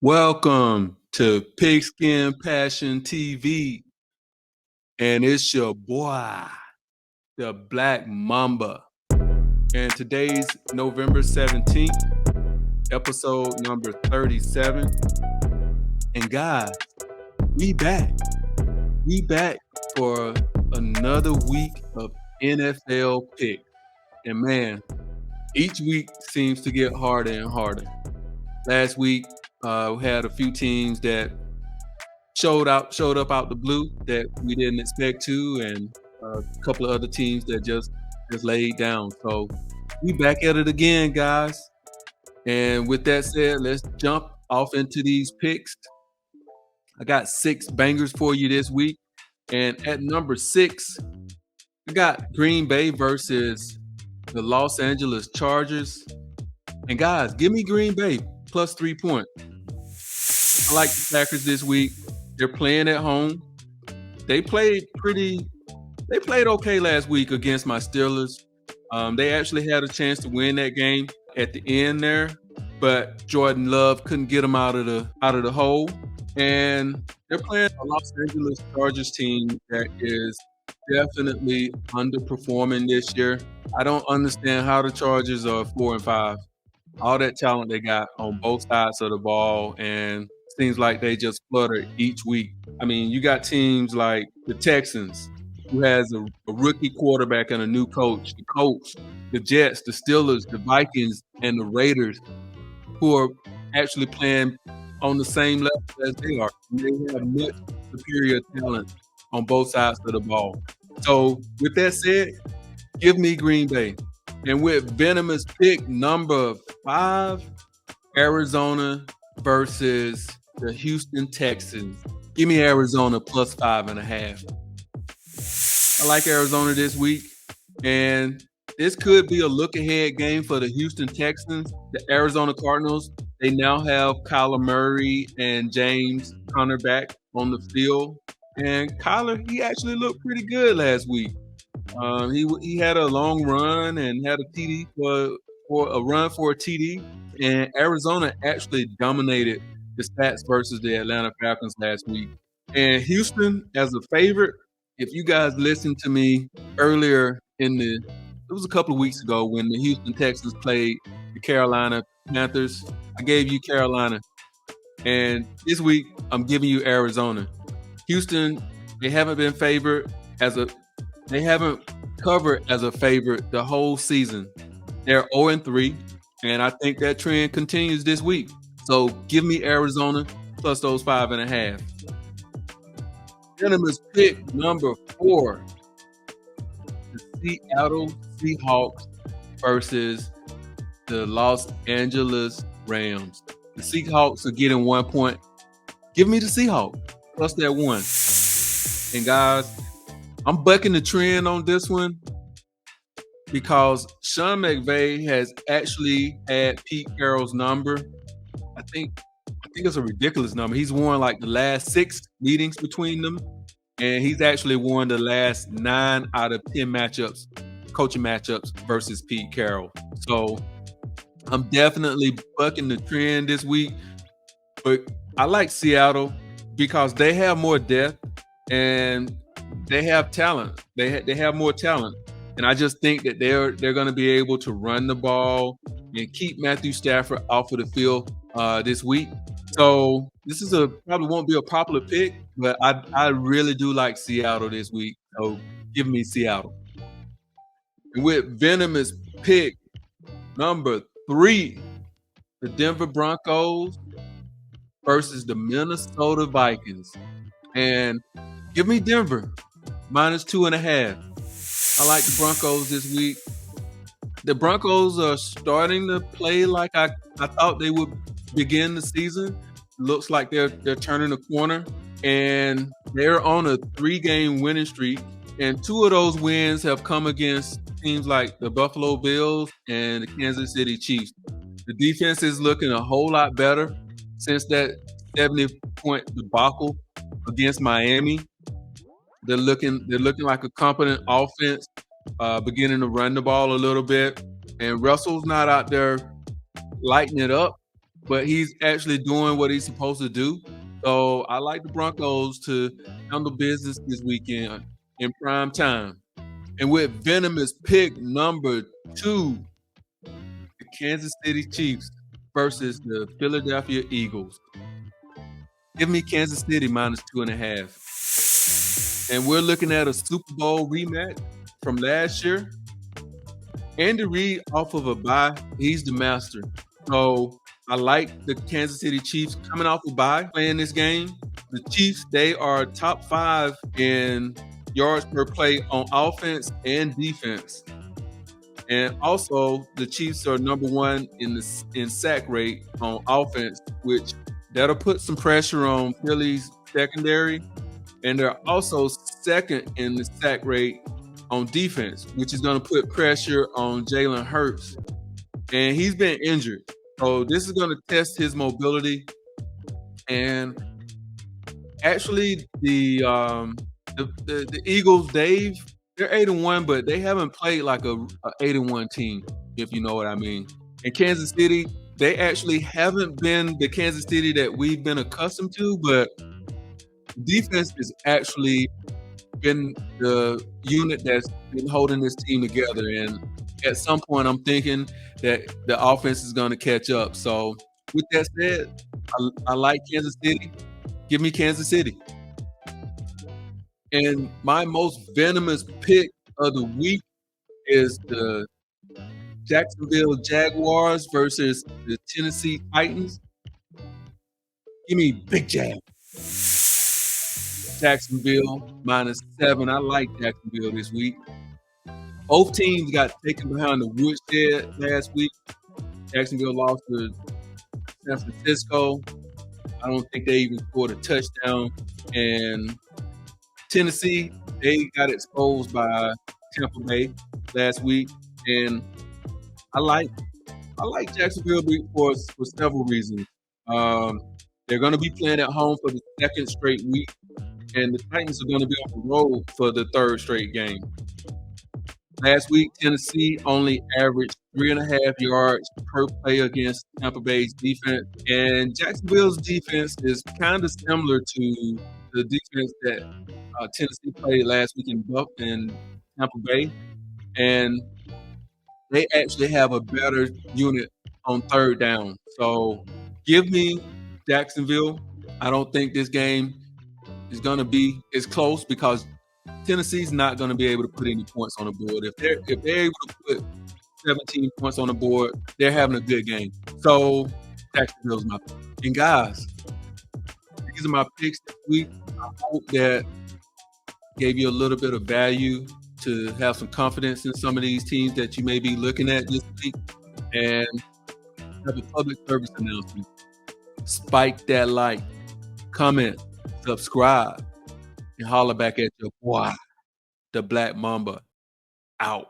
Welcome to Pigskin Passion TV, and it's your boy, the Black Mamba. And today's November 17th, episode number 37. And guys, we back. We back for another week of NFL picks. And man, each week seems to get harder and harder. Last week, we had a few teams that showed up out the blue that we didn't expect to, and a couple of other teams that just laid down. So we back at it again, guys. And with that said, let's jump off into these picks. I got 6 bangers for you this week. And at number 6, I got Green Bay versus the Los Angeles Chargers. And guys, give me Green Bay plus 3 points. I like the Packers this week. They're playing at home. They played okay last week against my Steelers. They actually had a chance to win that game at the end there, but Jordan Love couldn't get them out of the hole. And they're playing a Los Angeles Chargers team that is definitely underperforming this year. I don't understand how the Chargers are 4-5. All that talent they got on both sides of the ball, and seems like they just flutter each week. I mean, you got teams like the Texans, who has a rookie quarterback and a new coach, the Colts, the Jets, the Steelers, the Vikings, and the Raiders, who are actually playing on the same level as they are. They have much superior talent on both sides of the ball. So with that said, give me Green Bay. And with venomous pick number 5, Arizona versus the Houston Texans. Give me Arizona plus 5.5. I like Arizona this week, and this could be a look-ahead game for the Houston Texans. The Arizona Cardinals, they now have Kyler Murray and James Conner back on the field. And Kyler, he actually looked pretty good last week. He had a long run and had a TD for a TD, and Arizona actually dominated the stats versus the Atlanta Falcons last week. And Houston as a favorite, if you guys listened to me earlier it was a couple of weeks ago when the Houston Texans played the Carolina Panthers, I gave you Carolina. And this week, I'm giving you Arizona. Houston, they haven't been favored they haven't covered as a favorite the whole season. They're 0-3, and I think that trend continues this week. So give me Arizona plus those 5.5. Venomous pick number 4, the Seattle Seahawks versus the Los Angeles Rams. The Seahawks are getting 1 point. Give me the Seahawks plus that 1. And guys, I'm bucking the trend on this one because Sean McVay has actually had Pete Carroll's number. I think it's a ridiculous number. He's won like the last 6 meetings between them, and he's actually won the last 9 out of 10 coaching matchups versus Pete Carroll. So I'm definitely bucking the trend this week, but I like Seattle because they have more depth and they have talent. They have more talent, and I just think that they're going to be able to run the ball and keep Matthew Stafford off of the field this week. So this is probably won't be a popular pick, but I really do like Seattle this week. So give me Seattle. And with venomous pick number 3, the Denver Broncos versus the Minnesota Vikings. And give me Denver minus 2.5. I like the Broncos this week. The Broncos are starting to play like I thought they would begin the season. Looks like they're turning a corner, and they're on a 3-game winning streak. And 2 of those wins have come against teams like the Buffalo Bills and the Kansas City Chiefs. The defense is looking a whole lot better since that 70-point debacle against Miami. They're looking like a competent offense, beginning to run the ball a little bit. And Russell's not out there lighting it up, but he's actually doing what he's supposed to do. So I like the Broncos to handle business this weekend in prime time. And with venomous pick number 2, the Kansas City Chiefs versus the Philadelphia Eagles. Give me Kansas City minus 2.5. And we're looking at a Super Bowl rematch from last year. Andy Reid off of a bye, he's the master. So I like the Kansas City Chiefs coming off a bye playing this game. The Chiefs, they are top 5 in yards per play on offense and defense. And also, the Chiefs are number 1 in sack rate on offense, which that'll put some pressure on Philly's secondary. And they're also second in the sack rate on defense, which is going to put pressure on Jalen Hurts. And he's been injured. So this is going to test his mobility. And actually, the Eagles, they're 8-1, but they haven't played like a 8-1 team, if you know what I mean. And Kansas City, they actually haven't been the Kansas City that we've been accustomed to, but defense has actually been the unit that's been holding this team together. And at some point, I'm thinking that the offense is going to catch up. So with that said, I like Kansas City. Give me Kansas City. And my most venomous pick of the week is the Jacksonville Jaguars versus the Tennessee Titans. Give me Big Jab. Jacksonville -7. I like Jacksonville this week. Both teams got taken behind the woodshed last week. Jacksonville lost to San Francisco. I don't think they even scored a touchdown. And Tennessee, they got exposed by Tampa Bay last week. And I like Jacksonville for several reasons. They're going to be playing at home for the second straight week, and the Titans are going to be on the road for the third straight game. Last week, Tennessee only averaged 3.5 yards per play against Tampa Bay's defense, and Jacksonville's defense is kind of similar to the defense that Tennessee played last week in Tampa Bay, and they actually have a better unit on third down. So give me Jacksonville. I don't think this game is going to be as close because Tennessee's not going to be able to put any points on the board. If they're able to put 17 points on the board, they're having a good game. So Jacksonville's my pick. And guys, these are my picks this week. I hope that gave you a little bit of value to have some confidence in some of these teams that you may be looking at this week. And have a public service announcement. Spike that like, comment, subscribe, and holler back at your boy, the Black Mamba. Out.